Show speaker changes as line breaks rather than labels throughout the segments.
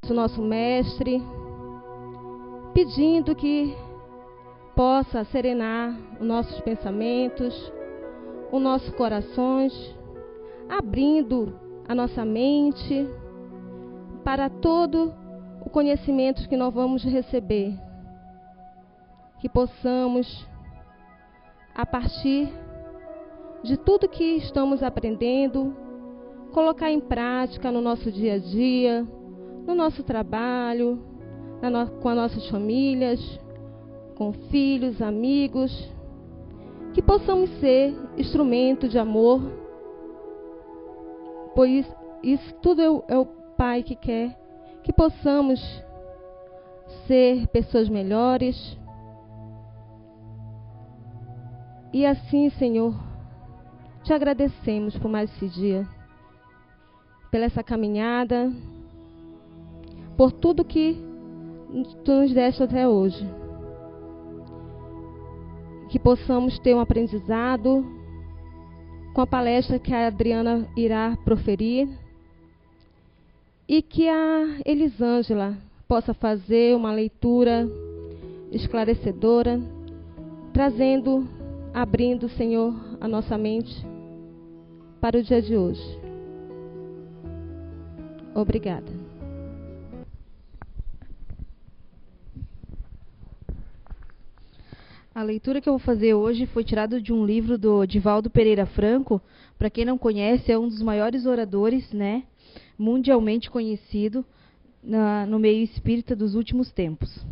O nosso mestre, pedindo que possa serenar os nossos pensamentos, os nossos corações, abrindo a nossa mente para todo o conhecimento que nós vamos receber. Que possamos, a partir de tudo que estamos aprendendo, colocar em prática no nosso dia a dia, no nosso trabalho, com as nossas famílias, com filhos, amigos, que possamos ser instrumento de amor, pois isso tudo é o Pai que quer, que possamos ser pessoas melhores. E assim, Senhor, te agradecemos por mais esse dia, pela essa caminhada, por tudo que tu nos deste até hoje. Que possamos ter um aprendizado com a palestra que a Adriana irá proferir e que a Elisângela possa fazer uma leitura esclarecedora, abrindo, Senhor, a nossa mente para o dia de hoje. Obrigada.
A leitura que eu vou fazer hoje foi tirada de um livro do Divaldo Pereira Franco. Para quem não conhece, é um dos maiores oradores, né, mundialmente conhecido no meio espírita dos últimos tempos.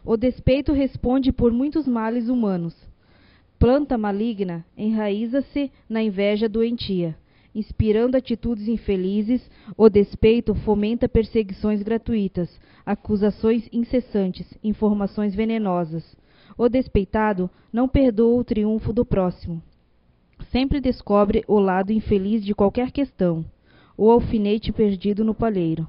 O despeito responde por muitos males humanos. Planta maligna enraiza-se na inveja doentia. Inspirando atitudes infelizes, o despeito fomenta perseguições gratuitas, acusações incessantes, informações venenosas. O despeitado não perdoa o triunfo do próximo. Sempre descobre o lado infeliz de qualquer questão, o alfinete perdido no palheiro.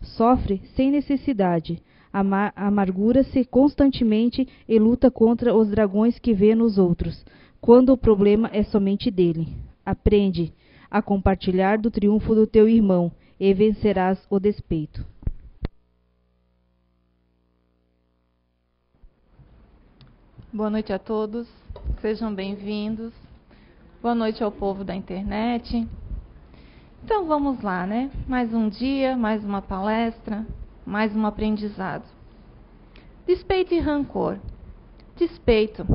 Sofre sem necessidade, amargura-se constantemente e luta contra os dragões que vê nos outros, quando o problema é somente dele. Aprende a compartilhar do triunfo do teu irmão e vencerás o despeito.
Boa noite a todos, sejam bem-vindos. Boa noite ao povo da internet. Então vamos lá, né? Mais um dia, mais uma palestra, mais um aprendizado. Despeito e rancor. Despeito.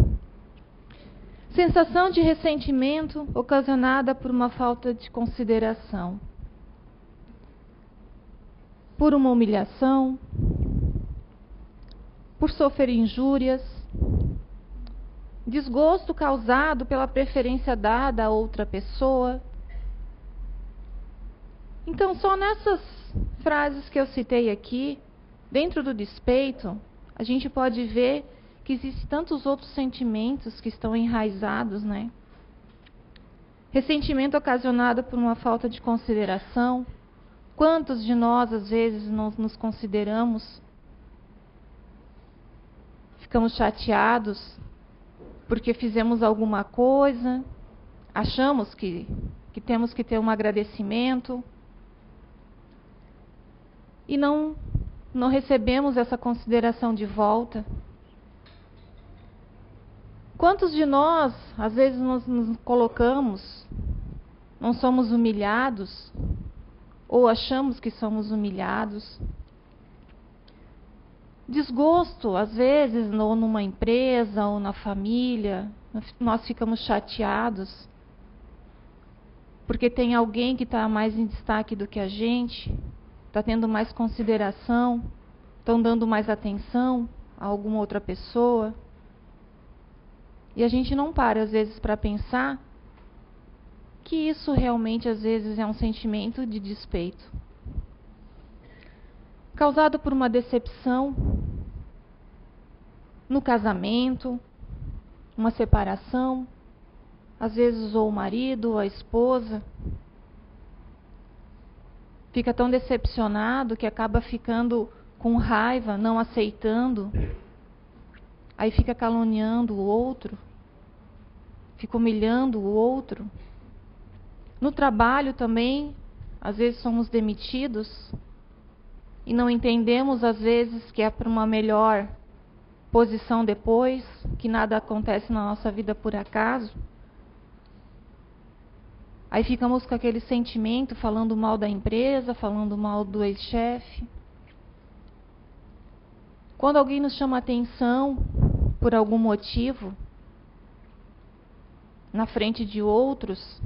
Sensação de ressentimento ocasionada por uma falta de consideração, por uma humilhação, por sofrer injúrias, desgosto causado pela preferência dada a outra pessoa. Então, só nessas frases que eu citei aqui, dentro do despeito, a gente pode ver que existem tantos outros sentimentos que estão enraizados, né? Ressentimento ocasionado por uma falta de consideração. Quantos de nós, às vezes, nos consideramos? Ficamos chateados porque fizemos alguma coisa, achamos que temos que ter um agradecimento e não recebemos essa consideração de volta. Quantos de nós, às vezes, nos colocamos, não somos humilhados, ou achamos que somos humilhados? Desgosto, às vezes, ou numa empresa, ou na família, nós ficamos chateados, porque tem alguém que está mais em destaque do que a gente, está tendo mais consideração, estão dando mais atenção a alguma outra pessoa. E a gente não para, às vezes, para pensar que isso realmente, às vezes, é um sentimento de despeito. Causado por uma decepção no casamento, uma separação, às vezes ou o marido ou a esposa fica tão decepcionado que acaba ficando com raiva, não aceitando, aí fica caluniando o outro, fica humilhando o outro. No trabalho também, às vezes somos demitidos e não entendemos, às vezes, que é para uma melhor posição depois, que nada acontece na nossa vida por acaso. Aí ficamos com aquele sentimento, falando mal da empresa, falando mal do ex-chefe. Quando alguém nos chama atenção por algum motivo, na frente de outros,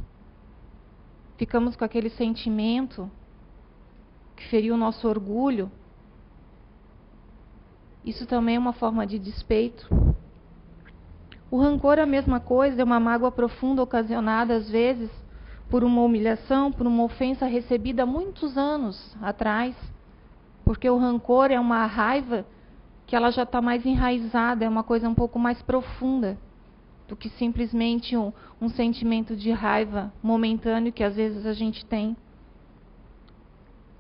ficamos com aquele sentimento que feriu o nosso orgulho. Isso também é uma forma de despeito. O rancor é a mesma coisa, é uma mágoa profunda ocasionada, às vezes, por uma humilhação, por uma ofensa recebida há muitos anos atrás. Porque o rancor é uma raiva que ela já está mais enraizada, é uma coisa um pouco mais profunda do que simplesmente um sentimento de raiva momentâneo que às vezes a gente tem.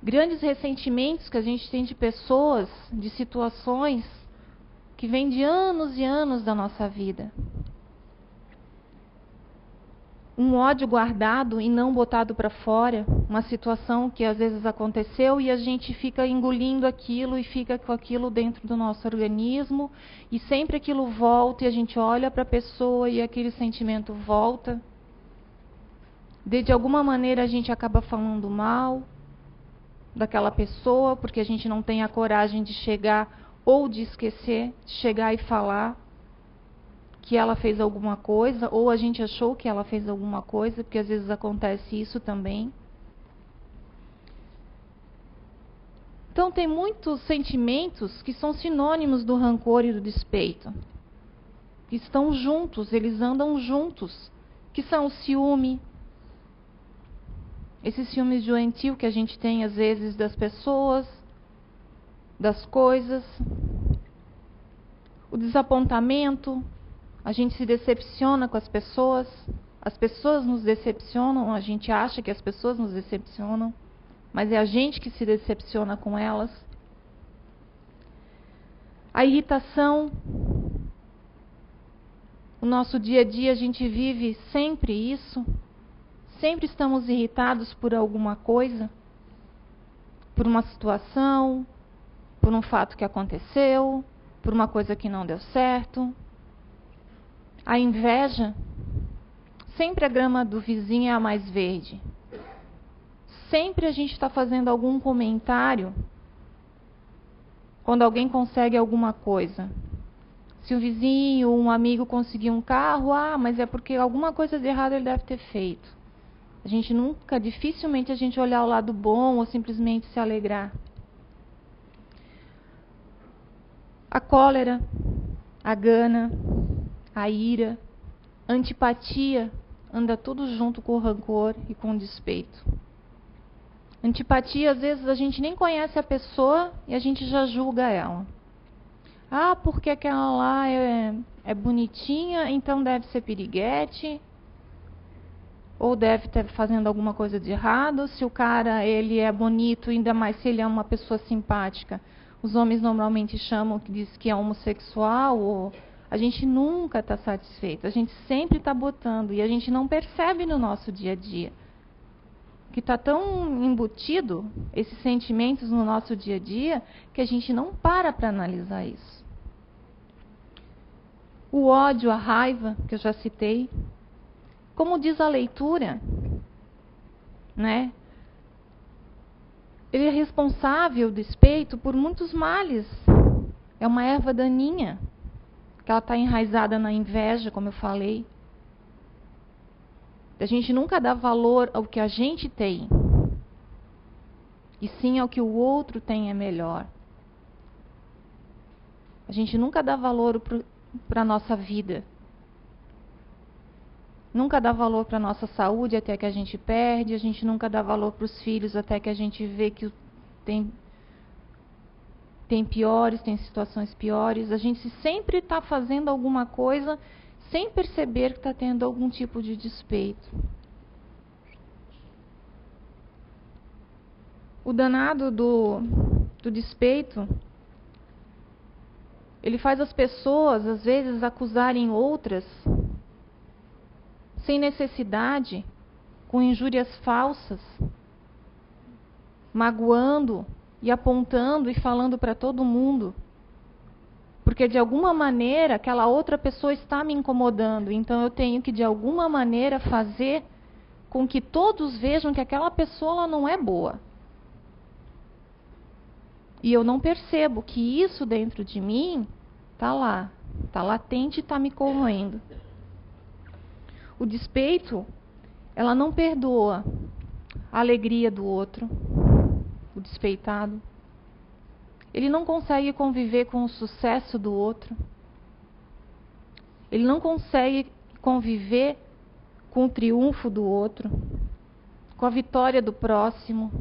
Grandes ressentimentos que a gente tem de pessoas, de situações que vêm de anos e anos da nossa vida. Um ódio guardado e não botado para fora, uma situação que às vezes aconteceu e a gente fica engolindo aquilo e fica com aquilo dentro do nosso organismo e sempre aquilo volta e a gente olha para a pessoa e aquele sentimento volta. De alguma maneira a gente acaba falando mal daquela pessoa porque a gente não tem a coragem de chegar ou de esquecer, de chegar e falar que ela fez alguma coisa, ou a gente achou que ela fez alguma coisa, porque às vezes acontece isso também. Então tem muitos sentimentos que são sinônimos do rancor e do despeito. Que estão juntos, eles andam juntos, que são o ciúme. Esse ciúme doentio que a gente tem às vezes das pessoas, das coisas. O desapontamento. A gente se decepciona com as pessoas nos decepcionam, a gente acha que as pessoas nos decepcionam, mas é a gente que se decepciona com elas. A irritação, o nosso dia a dia a gente vive sempre isso, sempre estamos irritados por alguma coisa, por uma situação, por um fato que aconteceu, por uma coisa que não deu certo. A inveja, sempre a grama do vizinho é a mais verde. Sempre a gente está fazendo algum comentário quando alguém consegue alguma coisa. Se um vizinho, um amigo conseguiu um carro, mas é porque alguma coisa de errado ele deve ter feito. A gente nunca, dificilmente a gente olhar o lado bom ou simplesmente se alegrar. A cólera, a gana, a ira, a antipatia, anda tudo junto com o rancor e com o despeito. Antipatia, às vezes a gente nem conhece a pessoa e a gente já julga ela. Porque aquela lá é bonitinha, então deve ser piriguete, ou deve estar fazendo alguma coisa de errado. Se o cara ele é bonito, ainda mais se ele é uma pessoa simpática, os homens normalmente chamam, que diz que é homossexual, ou a gente nunca está satisfeito, a gente sempre está botando e a gente não percebe no nosso dia a dia. Que está tão embutido esses sentimentos no nosso dia a dia que a gente não para analisar isso. O ódio, a raiva, que eu já citei, como diz a leitura, né? Ele é responsável, o despeito, por muitos males. É uma erva daninha. Que ela está enraizada na inveja, como eu falei. A gente nunca dá valor ao que a gente tem, e sim ao que o outro tem é melhor. A gente nunca dá valor para a nossa vida. Nunca dá valor para a nossa saúde até que a gente perde. A gente nunca dá valor para os filhos até que a gente vê que tem piores, tem situações piores. A gente sempre está fazendo alguma coisa sem perceber que está tendo algum tipo de despeito. O danado do despeito, ele faz as pessoas, às vezes, acusarem outras sem necessidade, com injúrias falsas, magoando e apontando e falando para todo mundo. Porque de alguma maneira aquela outra pessoa está me incomodando, então eu tenho que de alguma maneira fazer com que todos vejam que aquela pessoa ela não é boa. E eu não percebo que isso dentro de mim está lá, está latente e está me corroendo. O despeito, ela não perdoa a alegria do outro, o despeitado. Ele não consegue conviver com o sucesso do outro. Ele não consegue conviver com o triunfo do outro, com a vitória do próximo.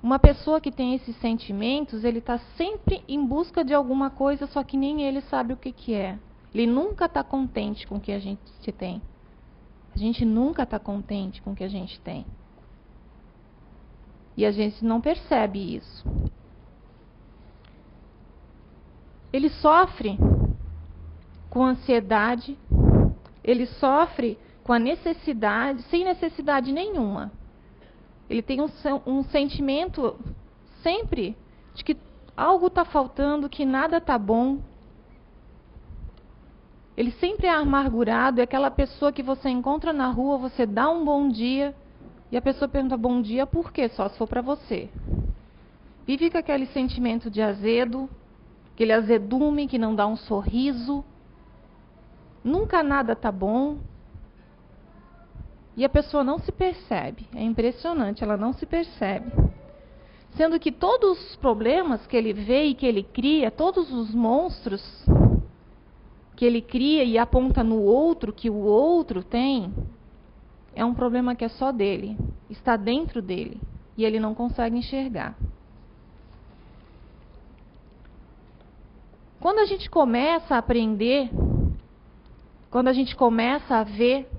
Uma pessoa que tem esses sentimentos, ele está sempre em busca de alguma coisa, só que nem ele sabe o que é. Ele nunca está contente com o que a gente tem. A gente nunca está contente com o que a gente tem. E a gente não percebe isso. Ele sofre com ansiedade, ele sofre com a necessidade, sem necessidade nenhuma. Ele tem um sentimento sempre de que algo está faltando, que nada está bom. Ele sempre é amargurado, é aquela pessoa que você encontra na rua, você dá um bom dia, e a pessoa pergunta, bom dia por quê? Só se for para você. Vive com aquele sentimento de azedo, aquele azedume que não dá um sorriso. Nunca nada está bom. E a pessoa não se percebe. É impressionante, ela não se percebe. Sendo que todos os problemas que ele vê e que ele cria, todos os monstros que ele cria e aponta no outro, que o outro tem, é um problema que é só dele, está dentro dele, e ele não consegue enxergar. Quando a gente começa a aprender, quando a gente começa a ver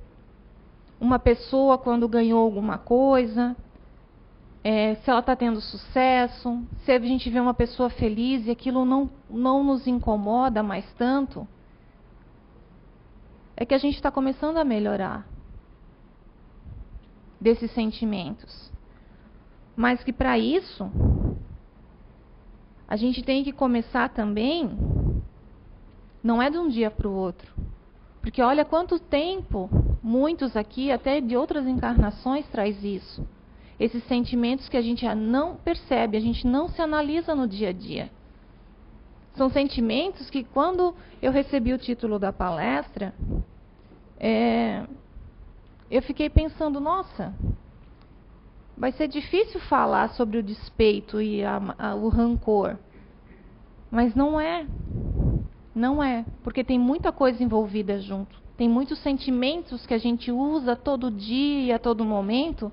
uma pessoa quando ganhou alguma coisa, se ela está tendo sucesso, se a gente vê uma pessoa feliz e aquilo não nos incomoda mais tanto, é que a gente está começando a melhorar desses sentimentos. Mas que para isso, a gente tem que começar também, não é de um dia para o outro. Porque olha quanto tempo, muitos aqui, até de outras encarnações, traz isso. Esses sentimentos que a gente não percebe, a gente não se analisa no dia a dia. São sentimentos que quando eu recebi o título da palestra, eu fiquei pensando, nossa, vai ser difícil falar sobre o despeito e o rancor. Mas não é. Não é. Porque tem muita coisa envolvida junto. Tem muitos sentimentos que a gente usa todo dia, a todo momento,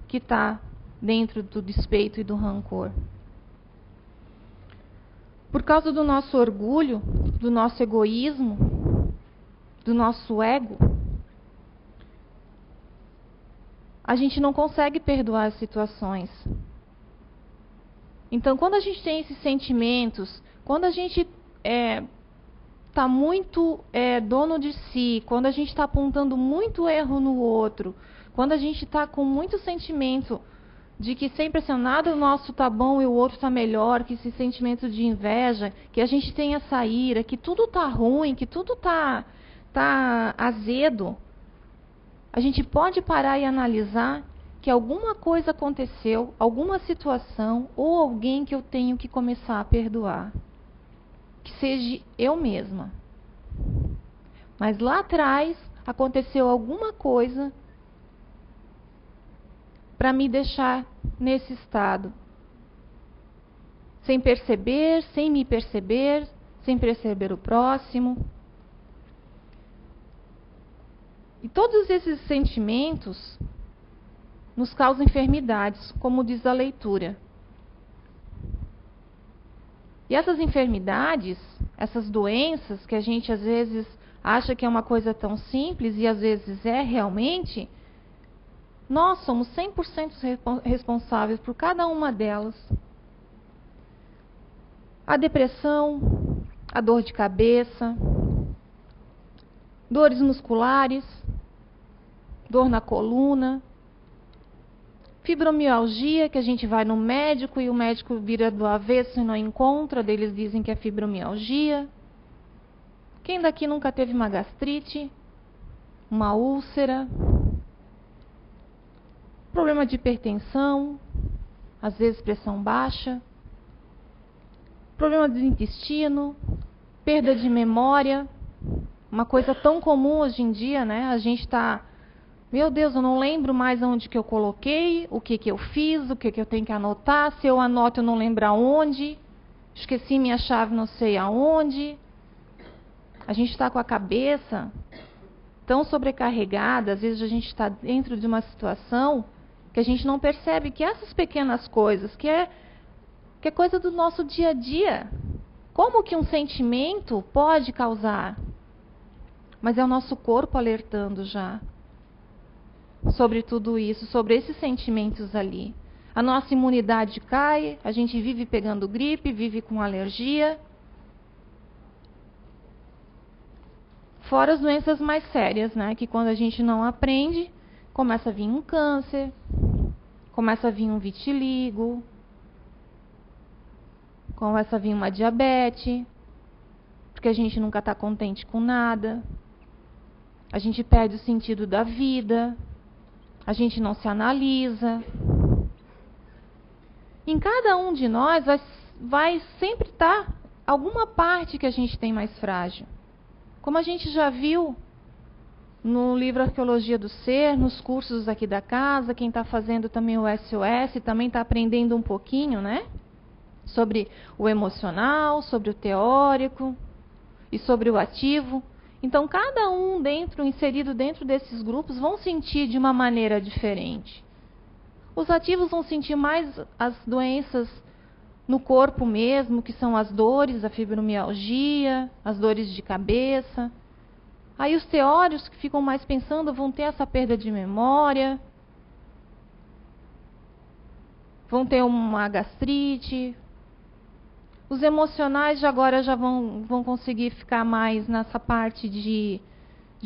que está dentro do despeito e do rancor. Por causa do nosso orgulho, do nosso egoísmo, do nosso ego, a gente não consegue perdoar as situações. Então, quando a gente tem esses sentimentos, quando a gente está muito dono de si, quando a gente está apontando muito erro no outro, quando a gente está com muito sentimento de que sempre assim, nada nosso está bom e o outro está melhor, que esse sentimento de inveja, que a gente tem essa ira, que tudo está ruim, que tudo está azedo, a gente pode parar e analisar que alguma coisa aconteceu, alguma situação ou alguém que eu tenho que começar a perdoar. Que seja eu mesma. Mas lá atrás aconteceu alguma coisa para me deixar nesse estado. Sem perceber, sem me perceber, sem perceber o próximo. E todos esses sentimentos nos causam enfermidades, como diz a leitura. E essas enfermidades, essas doenças que a gente às vezes acha que é uma coisa tão simples e às vezes é realmente, nós somos 100% responsáveis por cada uma delas. A depressão, a dor de cabeça, dores musculares, dor na coluna, fibromialgia, que a gente vai no médico e o médico vira do avesso e não encontra, daí eles dizem que é fibromialgia. Quem daqui nunca teve uma gastrite, uma úlcera, problema de hipertensão, às vezes pressão baixa, problema do intestino, perda de memória, uma coisa tão comum hoje em dia, né? A gente está, meu Deus, eu não lembro mais onde que eu coloquei, o que que eu fiz, o que que eu tenho que anotar, se eu anoto eu não lembro aonde, esqueci minha chave não sei aonde. A gente está com a cabeça tão sobrecarregada, às vezes a gente está dentro de uma situação que a gente não percebe que essas pequenas coisas, que é coisa do nosso dia a dia, como que um sentimento pode causar? Mas é o nosso corpo alertando já sobre tudo isso, sobre esses sentimentos ali. A nossa imunidade cai, a gente vive pegando gripe, vive com alergia. Fora as doenças mais sérias, né? Que quando a gente não aprende, começa a vir um câncer, começa a vir um vitiligo, começa a vir uma diabetes, porque a gente nunca está contente com nada, a gente perde o sentido da vida, a gente não se analisa. Em cada um de nós vai sempre estar alguma parte que a gente tem mais frágil. Como a gente já viu no livro Arqueologia do Ser, nos cursos aqui da casa, quem está fazendo também o SOS, também está aprendendo um pouquinho, né? Sobre o emocional, sobre o teórico e sobre o ativo. Então, cada um inserido dentro desses grupos, vão sentir de uma maneira diferente. Os ativos vão sentir mais as doenças no corpo mesmo, que são as dores, a fibromialgia, as dores de cabeça. Aí os teóricos que ficam mais pensando vão ter essa perda de memória, vão ter uma gastrite. Os emocionais agora já vão conseguir ficar mais nessa parte de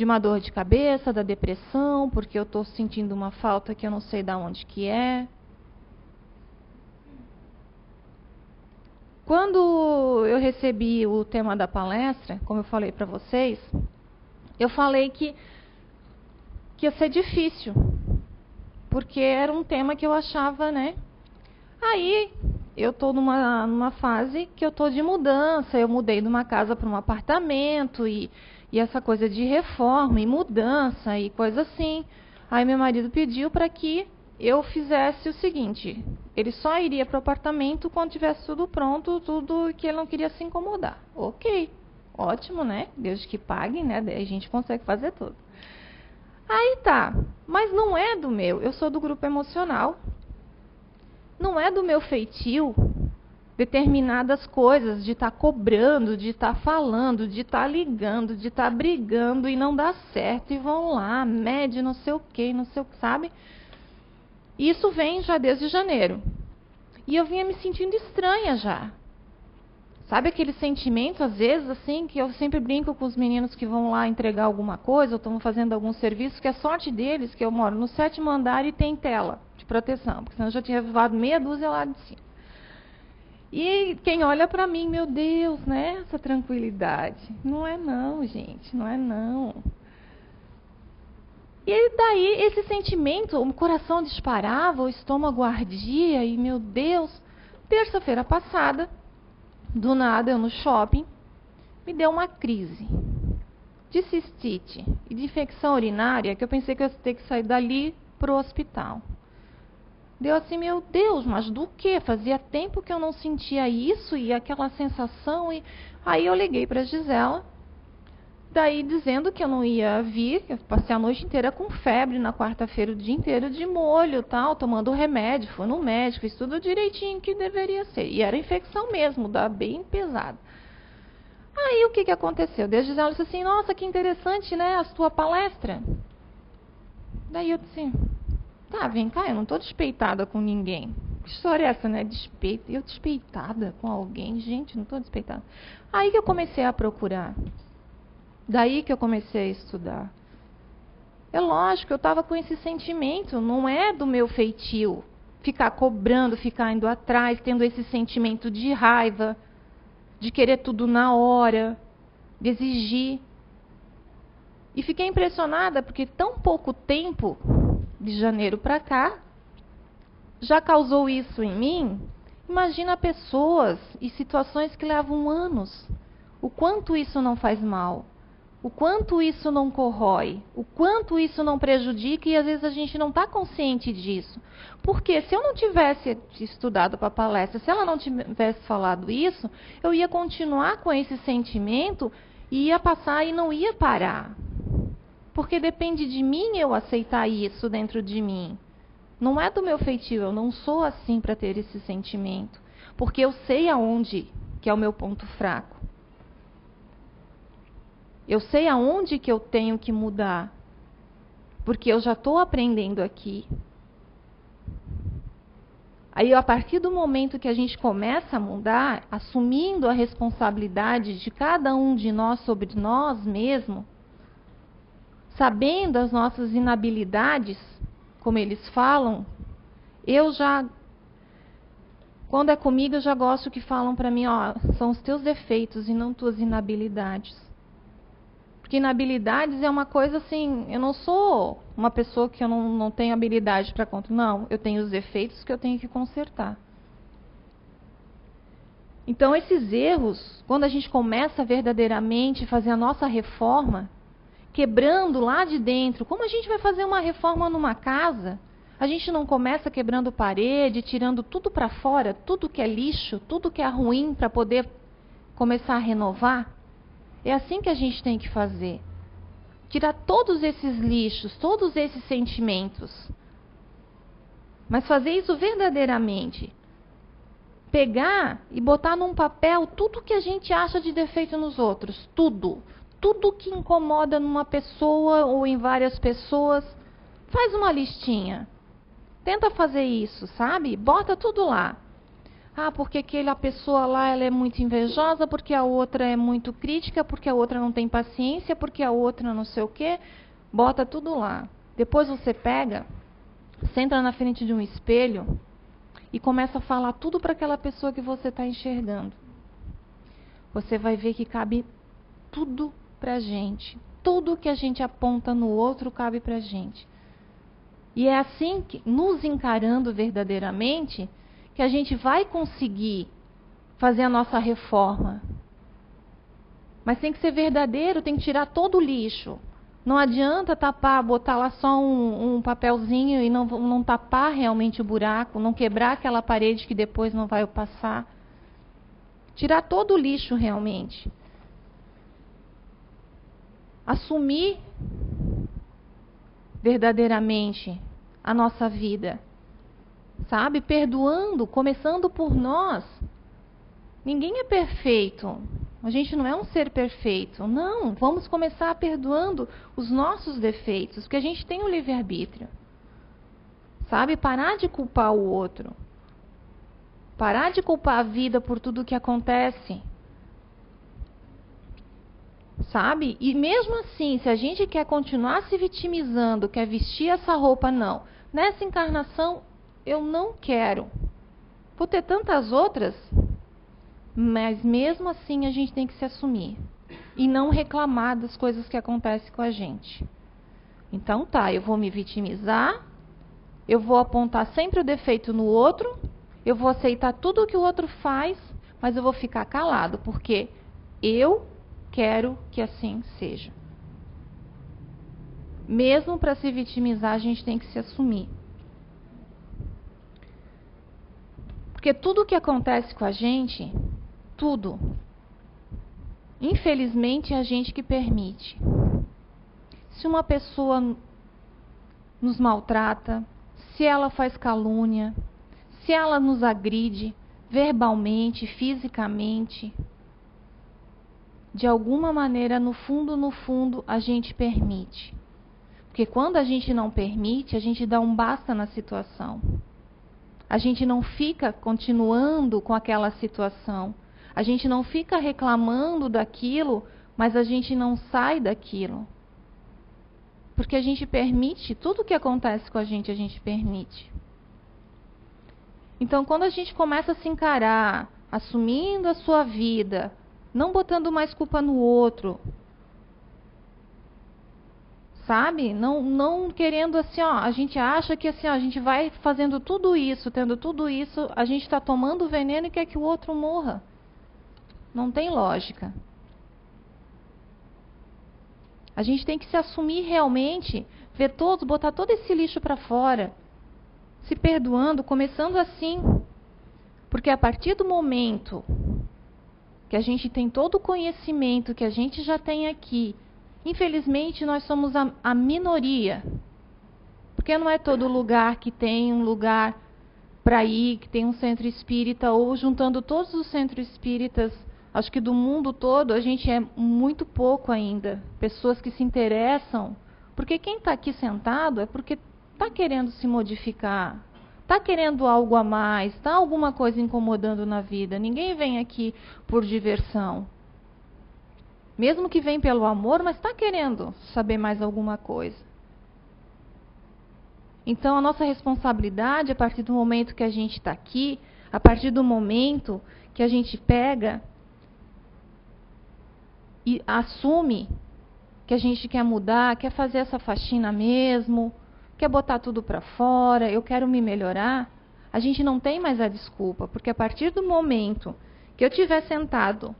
uma dor de cabeça, da depressão, porque eu estou sentindo uma falta que eu não sei de onde que é. Quando eu recebi o tema da palestra, como eu falei para vocês, eu falei que ia ser difícil, porque era um tema que eu achava, né? Aí eu estou numa fase que eu estou de mudança, eu mudei de uma casa para um apartamento e essa coisa de reforma e mudança e coisa assim. Aí meu marido pediu para que eu fizesse o seguinte, ele só iria para o apartamento quando tivesse tudo pronto, tudo que ele não queria se incomodar. Ok, ótimo, né? Desde que pague, né? Daí a gente consegue fazer tudo. Aí tá, mas não é do meu, eu sou do grupo emocional. Não é do meu feitio determinadas coisas, de estar cobrando, de estar falando, de estar ligando, de estar brigando e não dá certo, e vão lá, mede não sei o que, sabe? Isso vem já desde janeiro. E eu vinha me sentindo estranha já. Sabe aquele sentimento, às vezes, assim, que eu sempre brinco com os meninos que vão lá entregar alguma coisa, ou estão fazendo algum serviço, que é sorte deles, que eu moro no 7º andar e tem tela de proteção, porque senão eu já tinha voado meia dúzia lá de cima. E quem olha para mim, meu Deus, né, essa tranquilidade. Não é não, gente, não é não. E daí, esse sentimento, o coração disparava, o estômago ardia, e meu Deus, terça-feira passada, do nada, eu no shopping, me deu uma crise de cistite e de infecção urinária, que eu pensei que eu ia ter que sair dali para o hospital. Deu assim, meu Deus, mas do quê? Fazia tempo que eu não sentia isso e aquela sensação. E aí eu liguei para a Gisela, daí dizendo que eu não ia vir, eu passei a noite inteira com febre, na quarta-feira o dia inteiro de molho, tal, tomando remédio, fui no médico, fiz tudo direitinho que deveria ser. E era infecção mesmo, bem pesada. Aí o que aconteceu? Daí a Gisela disse assim, nossa, que interessante, né, a sua palestra. Daí eu disse, tá, vem cá, eu não estou despeitada com ninguém. Que história é essa, né? Despeito. Eu despeitada com alguém? Gente, não estou despeitada. Aí que eu comecei a procurar. Daí que eu comecei a estudar. É lógico, eu estava com esse sentimento, não é do meu feitio. Ficar cobrando, ficar indo atrás, tendo esse sentimento de raiva, de querer tudo na hora, de exigir. E fiquei impressionada porque tão pouco tempo, de janeiro para cá, já causou isso em mim. Imagina pessoas e situações que levam anos. O quanto isso não faz mal. O quanto isso não corrói. O quanto isso não prejudica e às vezes a gente não está consciente disso. Porque se eu não tivesse estudado para a palestra, se ela não tivesse falado isso, eu ia continuar com esse sentimento e ia passar e não ia parar. Porque depende de mim eu aceitar isso dentro de mim. Não é do meu feitio, eu não sou assim para ter esse sentimento. Porque eu sei aonde que é o meu ponto fraco. Eu sei aonde que eu tenho que mudar. Porque eu já estou aprendendo aqui. Aí, a partir do momento que a gente começa a mudar, assumindo a responsabilidade de cada um de nós sobre nós mesmos, sabendo as nossas inabilidades, como eles falam, eu já, quando é comigo, eu já gosto que falam para mim, ó, são os teus defeitos e não tuas inabilidades. Porque inabilidades é uma coisa assim, eu não sou uma pessoa que eu não tenho habilidade para contra. Não, eu tenho os defeitos que eu tenho que consertar. Então, esses erros, quando a gente começa verdadeiramente a fazer a nossa reforma, quebrando lá de dentro, como a gente vai fazer uma reforma numa casa? A gente não começa quebrando parede, tirando tudo para fora, tudo que é lixo, tudo que é ruim para poder começar a renovar? É assim que a gente tem que fazer. Tirar todos esses lixos, todos esses sentimentos. Mas fazer isso verdadeiramente. Pegar e botar num papel tudo que a gente acha de defeito nos outros. Tudo. Tudo que incomoda numa pessoa ou em várias pessoas. Faz uma listinha. Tenta fazer isso, sabe? Bota tudo lá. Ah, porque aquela pessoa lá ela é muito invejosa, porque a outra é muito crítica, porque a outra não tem paciência, porque a outra não sei o quê. Bota tudo lá. Depois você pega, senta na frente de um espelho e começa a falar tudo para aquela pessoa que você está enxergando. Você vai ver que cabe tudo para a gente. Tudo que a gente aponta no outro cabe para a gente. E é assim, que, nos encarando verdadeiramente, que a gente vai conseguir fazer a nossa reforma. Mas tem que ser verdadeiro, tem que tirar todo o lixo. Não adianta tapar, botar lá só um papelzinho e não tapar realmente o buraco, não quebrar aquela parede que depois não vai passar. Tirar todo o lixo realmente. Assumir verdadeiramente a nossa vida. Sabe? Perdoando, começando por nós. Ninguém é perfeito. A gente não é um ser perfeito. Não, vamos começar perdoando os nossos defeitos, porque a gente tem um livre-arbítrio. Sabe? Parar de culpar o outro. Parar de culpar a vida por tudo que acontece. Sabe? E mesmo assim, se a gente quer continuar se vitimizando, quer vestir essa roupa, não. Nessa encarnação, eu não quero. Vou ter tantas outras, mas mesmo assim a gente tem que se assumir. E não reclamar das coisas que acontecem com a gente. Então tá, eu vou me vitimizar, eu vou apontar sempre o defeito no outro, eu vou aceitar tudo o que o outro faz, mas eu vou ficar calado, porque eu quero que assim seja. Mesmo para se vitimizar, a gente tem que se assumir. Porque tudo que acontece com a gente, tudo, infelizmente é a gente que permite. Se uma pessoa nos maltrata, se ela faz calúnia, se ela nos agride verbalmente, fisicamente, de alguma maneira, no fundo, a gente permite. Porque quando a gente não permite, a gente dá um basta na situação. A gente não fica continuando com aquela situação. A gente não fica reclamando daquilo, mas a gente não sai daquilo. Porque a gente permite, tudo que acontece com a gente permite. Então, quando a gente começa a se encarar, assumindo a sua vida, não botando mais culpa no outro, sabe? Não querendo assim, ó, a gente acha que assim, ó, a gente vai fazendo tudo isso, tendo tudo isso, a gente está tomando veneno e quer que o outro morra. Não tem lógica. A gente tem que se assumir realmente, ver todos, botar todo esse lixo para fora, se perdoando, começando assim. Porque a partir do momento que a gente tem todo o conhecimento que a gente já tem aqui, infelizmente nós somos a minoria. Porque não é todo lugar que tem um lugar para ir, que tem um centro espírita, ou juntando todos os centros espíritas, acho que do mundo todo, a gente é muito pouco ainda. Pessoas que se interessam. Porque quem está aqui sentado é porque está querendo se modificar. Está querendo algo a mais. Está alguma coisa incomodando na vida. Ninguém vem aqui por diversão. Mesmo que vem pelo amor, mas está querendo saber mais alguma coisa. Então, a nossa responsabilidade, a partir do momento que a gente está aqui, a partir do momento que a gente pega e assume que a gente quer mudar, quer fazer essa faxina mesmo, quer botar tudo para fora, eu quero me melhorar, a gente não tem mais a desculpa, porque a partir do momento que eu estiver sentado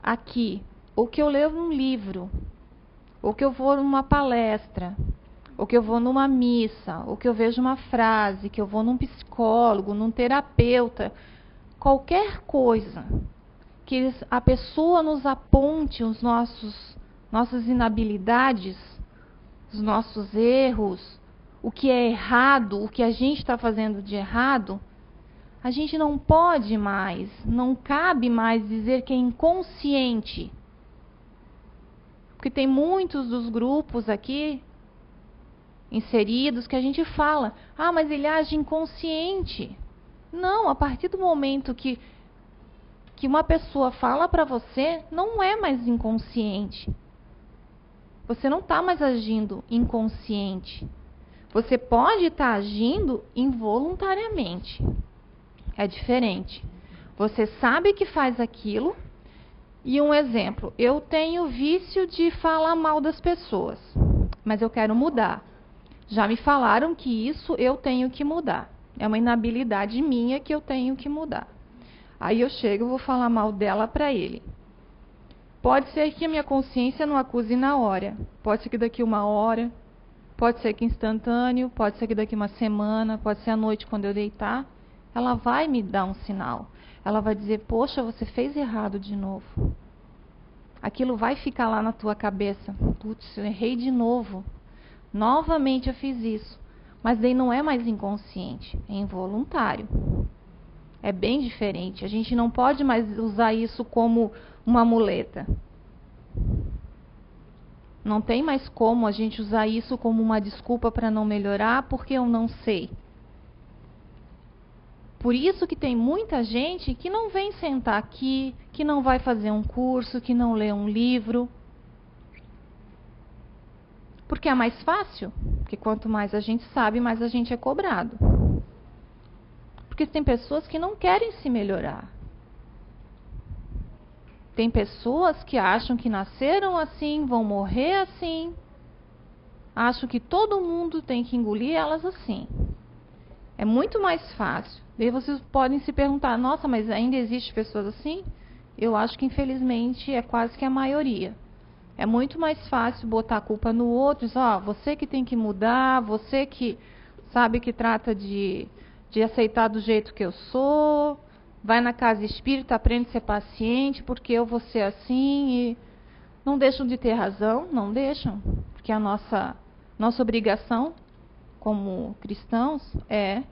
aqui, ou que eu leio um livro, ou que eu vou numa palestra, ou que eu vou numa missa, ou que eu vejo uma frase, que eu vou num psicólogo, num terapeuta, qualquer coisa que a pessoa nos aponte os nossas inabilidades, os nossos erros, o que é errado, o que a gente está fazendo de errado, a gente não pode mais, não cabe mais dizer que é inconsciente. Porque tem muitos dos grupos aqui inseridos que a gente fala, ah, mas ele age inconsciente. Não, a partir do momento que uma pessoa fala para você, não é mais inconsciente. Você não está mais agindo inconsciente. Você pode estar agindo involuntariamente. É diferente. Você sabe que faz aquilo. E um exemplo, eu tenho vício de falar mal das pessoas, mas eu quero mudar. Já me falaram que isso eu tenho que mudar. É uma inabilidade minha que eu tenho que mudar. Aí eu chego e vou falar mal dela para ele. Pode ser que a minha consciência não acuse na hora. Pode ser que daqui 1 hora. Pode ser que instantâneo. Pode ser que daqui 1 semana. Pode ser à noite quando eu deitar. Ela vai me dar um sinal. Ela vai dizer, poxa, você fez errado de novo. Aquilo vai ficar lá na tua cabeça. Putz, eu errei de novo. Novamente eu fiz isso. Mas daí não é mais inconsciente. É involuntário. É bem diferente. A gente não pode mais usar isso como uma muleta. Não tem mais como a gente usar isso como uma desculpa para não melhorar, porque eu não sei. Por isso que tem muita gente que não vem sentar aqui, que não vai fazer um curso, que não lê um livro. Porque é mais fácil. Porque quanto mais a gente sabe, mais a gente é cobrado. Porque tem pessoas que não querem se melhorar. Tem pessoas que acham que nasceram assim, vão morrer assim. Acham que todo mundo tem que engolir elas assim. É muito mais fácil. Daí vocês podem se perguntar, nossa, mas ainda existe pessoas assim? Eu acho que infelizmente é quase que a maioria. É muito mais fácil botar a culpa no outro, dizer, ó, você que tem que mudar, você que sabe que trata de aceitar do jeito que eu sou, vai na casa espírita, aprende a ser paciente, porque eu vou ser assim, e não deixam de ter razão, não deixam, porque a nossa obrigação como cristãos é,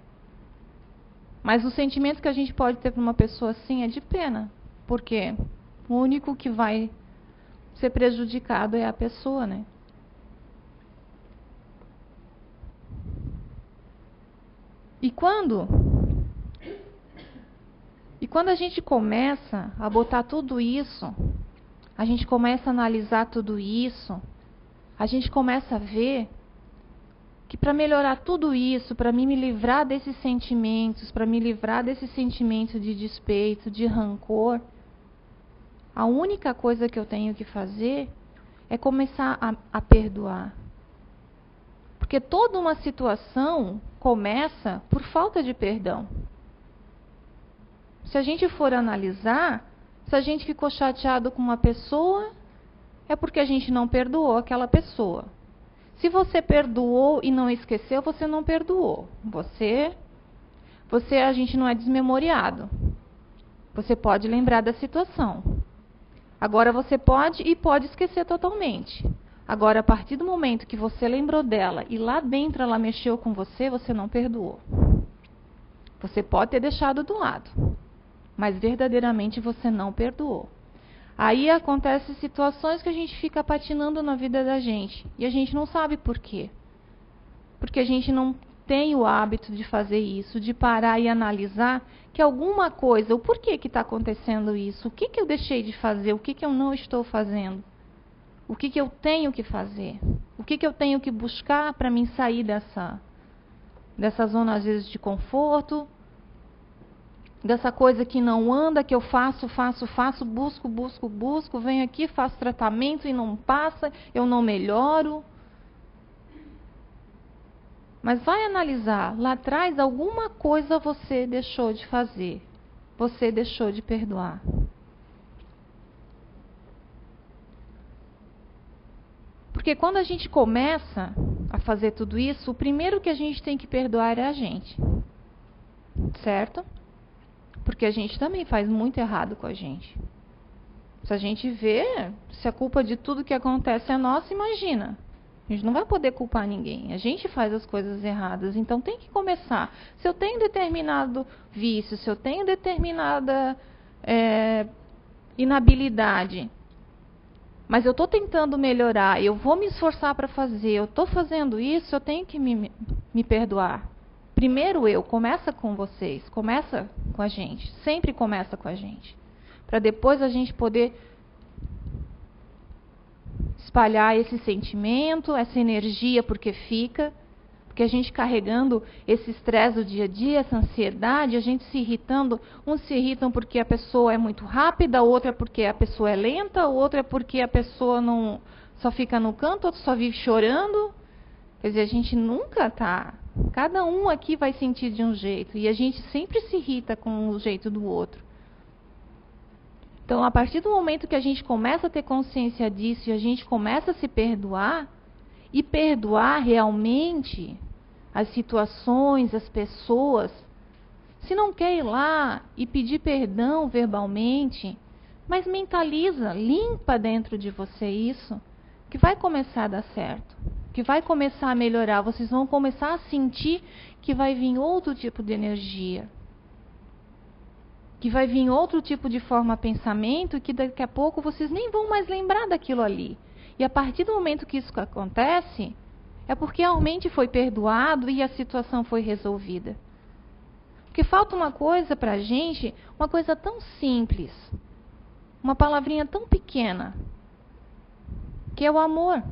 mas o sentimento que a gente pode ter para uma pessoa assim é de pena, porque o único que vai ser prejudicado é a pessoa, né? E quando a gente começa a botar tudo isso, a gente começa a analisar tudo isso, a gente começa a ver que para melhorar tudo isso, para mim me livrar desses sentimentos, para me livrar desse sentimento de despeito, de rancor, a única coisa que eu tenho que fazer é começar a perdoar. Porque toda uma situação começa por falta de perdão. Se a gente for analisar, se a gente ficou chateado com uma pessoa, é porque a gente não perdoou aquela pessoa. Se você perdoou e não esqueceu, você não perdoou. A gente não é desmemoriado. Você pode lembrar da situação. Agora você pode esquecer totalmente. Agora, a partir do momento que você lembrou dela e lá dentro ela mexeu com você, você não perdoou. Você pode ter deixado do lado, mas verdadeiramente você não perdoou. Aí acontecem situações que a gente fica patinando na vida da gente e a gente não sabe por quê. Porque a gente não tem o hábito de fazer isso, de parar e analisar que alguma coisa, o porquê que está acontecendo isso, o que eu deixei de fazer, o que eu não estou fazendo, o que eu tenho que fazer, o que eu tenho que buscar para mim sair dessa zona às vezes de conforto, dessa coisa que não anda, que eu faço, busco, venho aqui, faço tratamento e não passa, eu não melhoro. Mas vai analisar, lá atrás alguma coisa você deixou de fazer, você deixou de perdoar. Porque quando a gente começa a fazer tudo isso, o primeiro que a gente tem que perdoar é a gente. Certo? Porque a gente também faz muito errado com a gente. Se a gente vê, se a culpa de tudo que acontece é nossa, imagina. A gente não vai poder culpar ninguém. A gente faz as coisas erradas. Então tem que começar. Se eu tenho determinado vício, se eu tenho determinada inabilidade, mas eu estou tentando melhorar, eu vou me esforçar para fazer, eu estou fazendo isso, eu tenho que me perdoar. Primeiro começa com vocês, começa com a gente, sempre começa com a gente. Para depois a gente poder espalhar esse sentimento, essa energia, porque a gente carregando esse estresse do dia a dia, essa ansiedade, a gente se irritando, uns se irritam porque a pessoa é muito rápida, outra é porque a pessoa é lenta, outra é porque a pessoa não só fica no canto, outro só vive chorando. Quer dizer, a gente nunca tá. Cada um aqui vai sentir de um jeito e a gente sempre se irrita com o jeito do outro. Então, a partir do momento que a gente começa a ter consciência disso e a gente começa a se perdoar, e perdoar realmente as situações, as pessoas, se não quer ir lá e pedir perdão verbalmente, mas mentaliza, limpa dentro de você isso, que vai começar a dar certo, que vai começar a melhorar, vocês vão começar a sentir que vai vir outro tipo de energia, que vai vir outro tipo de forma de pensamento, que daqui a pouco vocês nem vão mais lembrar daquilo ali. E a partir do momento que isso acontece, é porque realmente foi perdoado e a situação foi resolvida. Porque falta uma coisa para a gente, uma coisa tão simples, uma palavrinha tão pequena, que é o amor.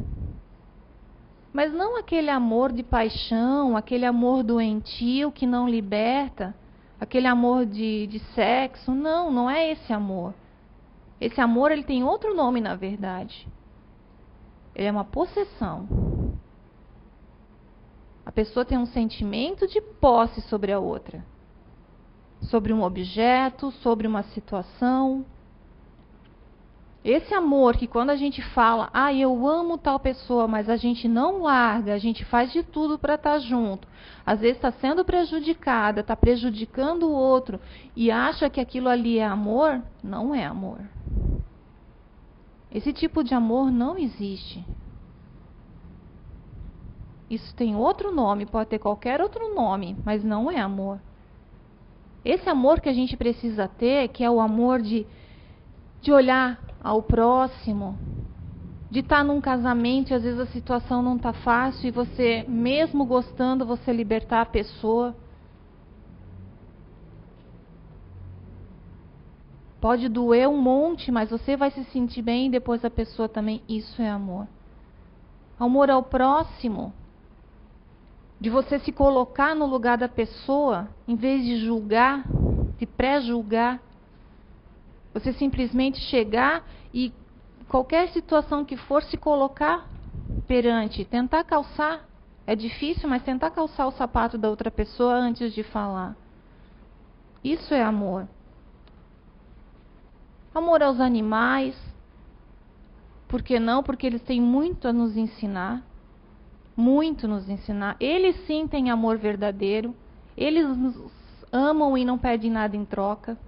Mas não aquele amor de paixão, aquele amor doentio que não liberta, aquele amor de sexo. Não é esse amor. Esse amor ele tem outro nome, na verdade. Ele é uma possessão. A pessoa tem um sentimento de posse sobre a outra. Sobre um objeto, sobre uma situação. Esse amor que quando a gente fala, eu amo tal pessoa, mas a gente não larga, a gente faz de tudo para estar junto. Às vezes está sendo prejudicada, está prejudicando o outro e acha que aquilo ali é amor, não é amor. Esse tipo de amor não existe. Isso tem outro nome, pode ter qualquer outro nome, mas não é amor. Esse amor que a gente precisa ter, que é o amor de olhar ao próximo, de estar num casamento e às vezes a situação não está fácil e você, mesmo gostando, você libertar a pessoa. Pode doer um monte, mas você vai se sentir bem e depois a pessoa também. Isso é amor. Amor ao próximo, de você se colocar no lugar da pessoa, em vez de julgar, de pré-julgar. Você simplesmente chegar e, qualquer situação que for, se colocar perante, tentar calçar. É difícil, mas tentar calçar o sapato da outra pessoa antes de falar. Isso é amor. Amor aos animais. Por que não? Porque eles têm muito a nos ensinar. Muito nos ensinar. Eles sim têm amor verdadeiro. Eles nos amam e não pedem nada em troca.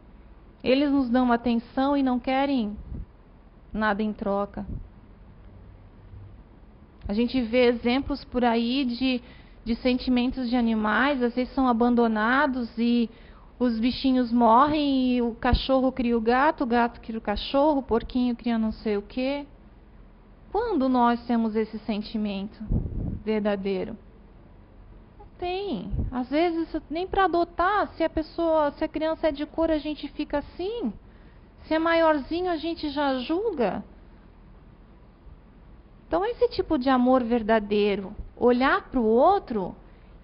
Eles nos dão atenção e não querem nada em troca. A gente vê exemplos por aí de sentimentos de animais, às vezes são abandonados e os bichinhos morrem e o cachorro cria o gato cria o cachorro, o porquinho cria não sei o quê. Quando nós temos esse sentimento verdadeiro? Não tem. Às vezes nem para adotar, se a criança é de cor, a gente fica assim. Se é maiorzinho, a gente já julga. Então, esse tipo de amor verdadeiro, olhar para o outro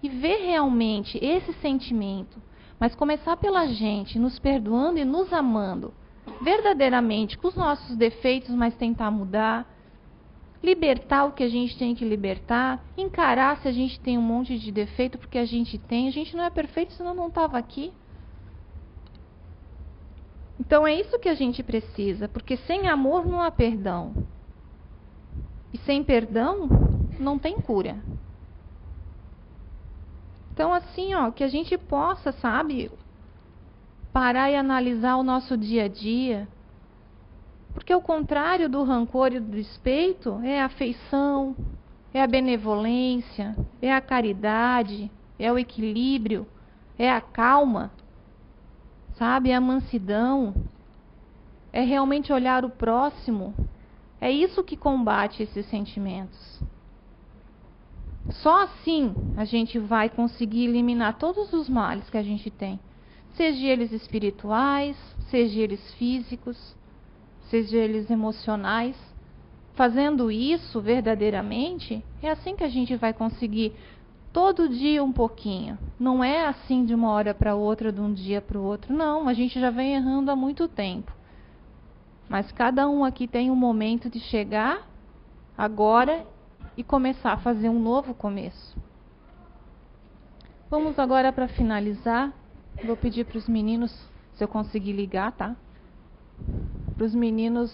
e ver realmente esse sentimento, mas começar pela gente, nos perdoando e nos amando, verdadeiramente, com os nossos defeitos, mas tentar mudar, libertar o que a gente tem que libertar, encarar se a gente tem um monte de defeito, porque a gente não é perfeito, senão não estava aqui. Então, é isso que a gente precisa, porque sem amor não há perdão. E sem perdão, não tem cura. Então, assim, que a gente possa, sabe, parar e analisar o nosso dia a dia. Porque o contrário do rancor e do despeito é a afeição, é a benevolência, é a caridade, é o equilíbrio, é a calma, sabe, é a mansidão, é realmente olhar o próximo. É isso que combate esses sentimentos. Só assim a gente vai conseguir eliminar todos os males que a gente tem. Seja eles espirituais, seja eles físicos, seja eles emocionais. Fazendo isso verdadeiramente, é assim que a gente vai conseguir todo dia um pouquinho. Não é assim de uma hora para outra, de um dia para o outro. Não, a gente já vem errando há muito tempo. Mas cada um aqui tem um momento de chegar agora e começar a fazer um novo começo. Vamos agora, para finalizar, vou pedir para os meninos, se eu conseguir ligar, tá? Para os meninos...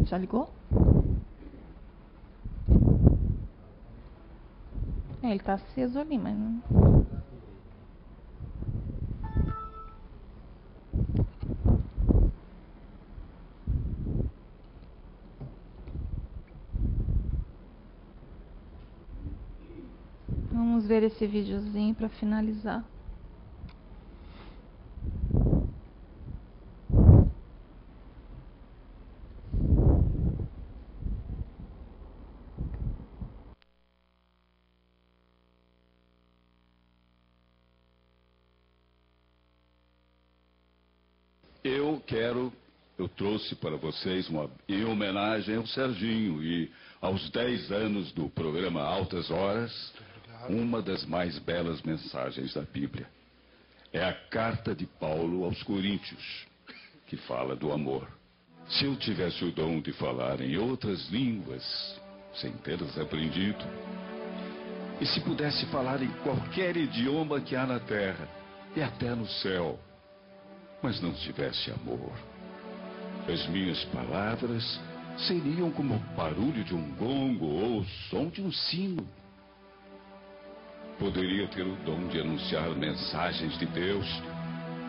Já ligou? Ele está aceso ali, mas não... Vamos ver esse videozinho para finalizar.
Eu trouxe para vocês em homenagem ao Serginho e aos 10 anos do programa Altas Horas, uma das mais belas mensagens da Bíblia. É a carta de Paulo aos Coríntios, que fala do amor. Se eu tivesse o dom de falar em outras línguas, sem tê-las aprendido, e se pudesse falar em qualquer idioma que há na terra e até no céu, mas não tivesse amor, as minhas palavras seriam como o barulho de um gongo ou o som de um sino. Poderia ter o dom de anunciar mensagens de Deus,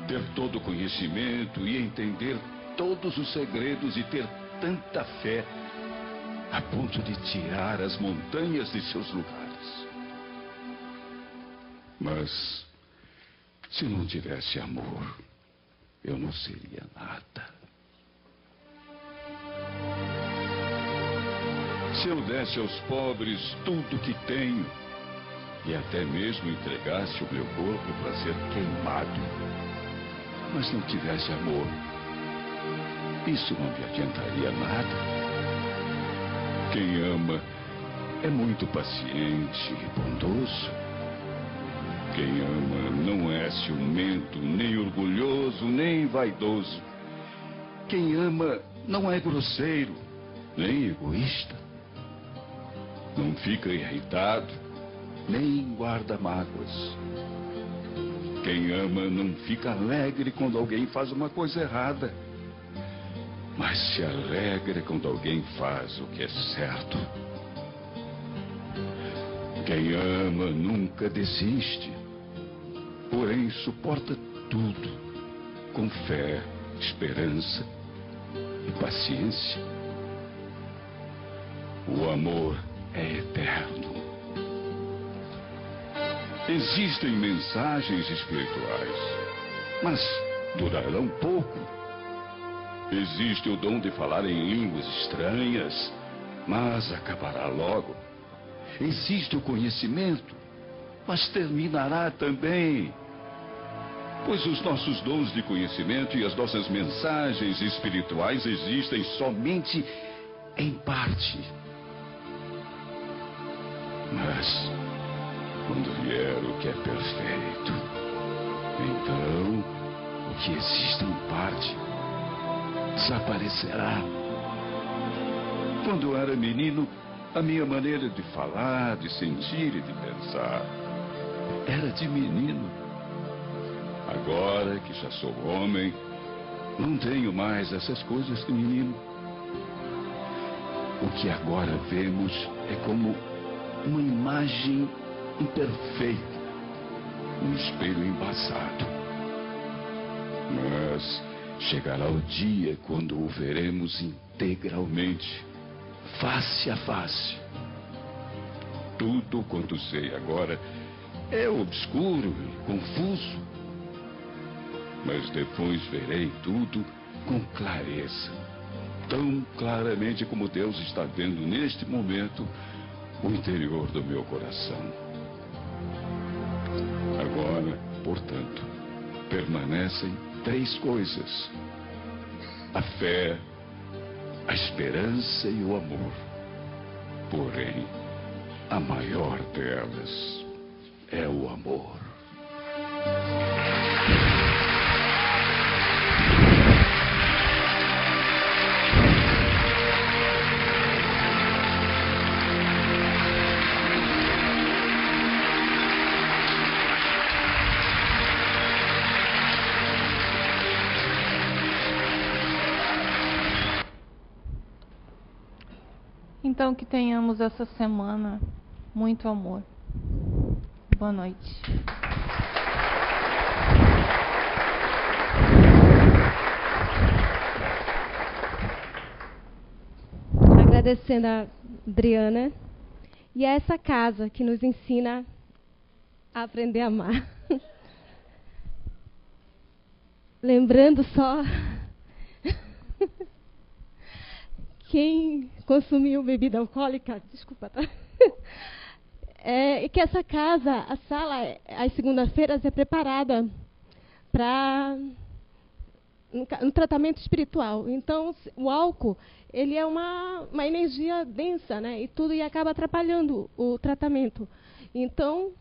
ter todo o conhecimento e entender todos os segredos e ter tanta fé a ponto de tirar as montanhas de seus lugares. Mas, se não tivesse amor, eu não seria nada. Se eu desse aos pobres tudo que tenho, e até mesmo entregasse o meu corpo para ser queimado, mas não tivesse amor, isso não me adiantaria nada. Quem ama é muito paciente e bondoso. Quem ama não é ciumento, nem orgulhoso, nem vaidoso. Quem ama não é grosseiro, nem egoísta. Não fica irritado, nem guarda mágoas. Quem ama não fica alegre quando alguém faz uma coisa errada, mas se alegra quando alguém faz o que é certo. Quem ama nunca desiste, porém suporta tudo com fé, esperança e paciência. O amor é eterno. Existem mensagens espirituais, mas durarão pouco. Existe o dom de falar em línguas estranhas, mas acabará logo. Existe o conhecimento, mas terminará também. Pois os nossos dons de conhecimento e as nossas mensagens espirituais existem somente em parte. Mas, quando vier o que é perfeito, então o que existe em parte desaparecerá. Quando eu era menino, a minha maneira de falar, de sentir e de pensar era de menino. Agora que já sou homem, não tenho mais essas coisas de menino. O que agora vemos é como uma imagem imperfeita, um espelho embaçado. Mas chegará o dia quando o veremos integralmente, face a face. Tudo quanto sei agora é obscuro e confuso, mas depois verei tudo com clareza, tão claramente como Deus está vendo neste momento o interior do meu coração. Agora, portanto, permanecem 3 coisas: a fé, a esperança e o amor. Porém, a maior delas é o amor.
Então, que tenhamos essa semana muito amor. Boa noite.
Agradecendo a Adriana e a essa casa que nos ensina a aprender a amar. Lembrando só, quem consumiu bebida alcoólica, desculpa, tá? É que essa casa, a sala, às segundas-feiras é preparada para um tratamento espiritual. Então, o álcool, ele é uma energia densa, né? E acaba atrapalhando o tratamento. Então,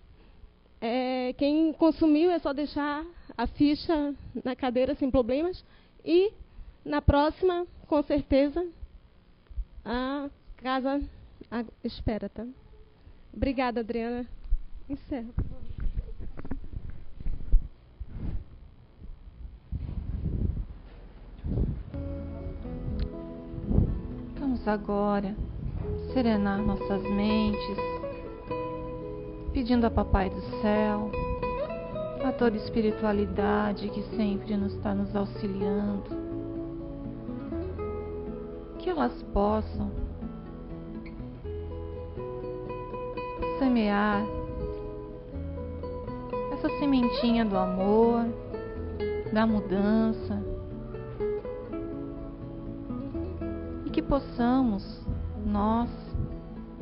quem consumiu é só deixar a ficha na cadeira sem problemas. E, na próxima, com certeza, a casa espera, tá? Obrigada, Adriana. Encerro.
Vamos agora serenar nossas mentes, pedindo a Papai do Céu, a toda espiritualidade que sempre está nos auxiliando, que elas possam semear essa sementinha do amor, da mudança, e que possamos nós,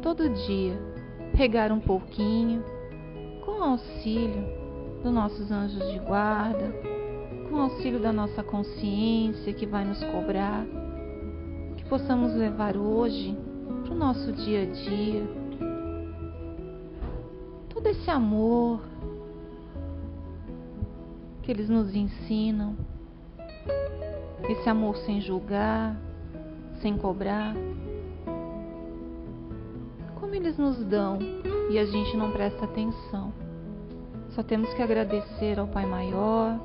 todo dia, regar um pouquinho com o auxílio dos nossos anjos de guarda, com o auxílio da nossa consciência que vai nos cobrar, que possamos levar hoje para o nosso dia a dia. Todo esse amor que eles nos ensinam, esse amor sem julgar, sem cobrar, como eles nos dão e a gente não presta atenção. Só temos que agradecer ao Pai Maior,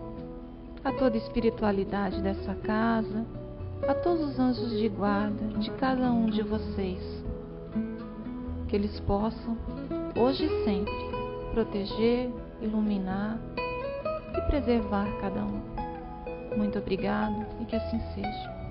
a toda a espiritualidade dessa casa, a todos os anjos de guarda de cada um de vocês, que eles possam, hoje e sempre, proteger, iluminar e preservar cada um. Muito obrigado e que assim seja.